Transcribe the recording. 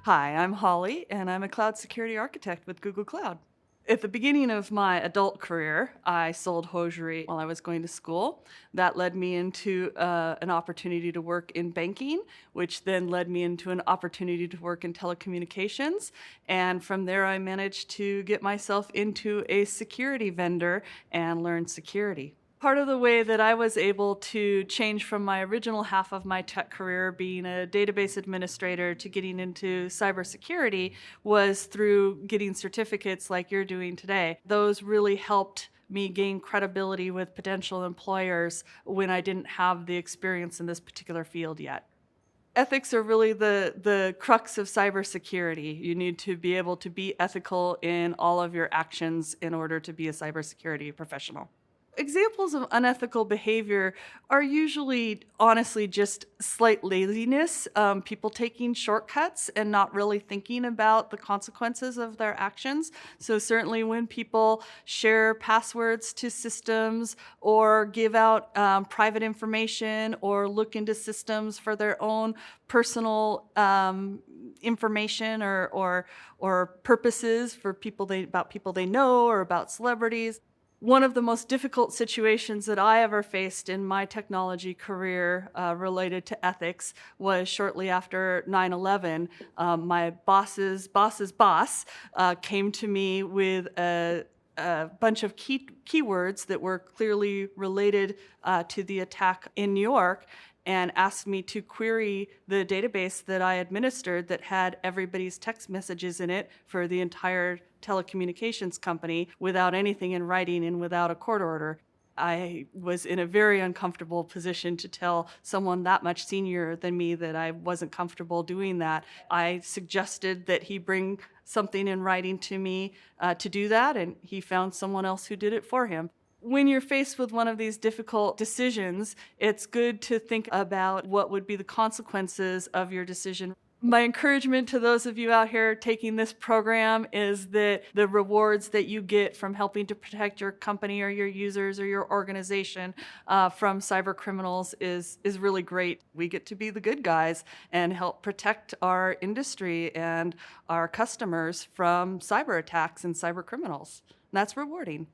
Hi, I'm Holly, and I'm a cloud security architect with Google Cloud. At the beginning of my adult career, I sold hosiery while I was going to school. That led me into an opportunity to work in banking, which then led me into an opportunity to work in telecommunications. And from there, I managed to get myself into a security vendor and learn security. Part of the way that I was able to change from my original half of my tech career, being a database administrator, to getting into cybersecurity was through getting certificates like you're doing today. Those really helped me gain credibility with potential employers when I didn't have the experience in this particular field yet. Ethics are really the crux of cybersecurity. You need to be able to be ethical in all of your actions in order to be a cybersecurity professional. Examples of unethical behavior are usually, honestly, just slight laziness, people taking shortcuts and not really thinking about the consequences of their actions. So certainly when people share passwords to systems or give out private information or look into systems for their own personal information or purposes for about people they know or about celebrities. One of the most difficult situations that I ever faced in my technology career related to ethics was shortly after 9/11. My boss's boss came to me with a bunch of keywords that were clearly related to the attack in New York and asked me to query the database that I administered that had everybody's text messages in it for the entire telecommunications company without anything in writing and without a court order. I was in a very uncomfortable position to tell someone that much senior than me that I wasn't comfortable doing that. I suggested that he bring something in writing to me to do that, and he found someone else who did it for him. When you're faced with one of these difficult decisions, it's good to think about what would be the consequences of your decision. My encouragement to those of you out here taking this program is that the rewards that you get from helping to protect your company or your users or your organization from cyber criminals is really great. We get to be the good guys and help protect our industry and our customers from cyber attacks and cyber criminals. And that's rewarding.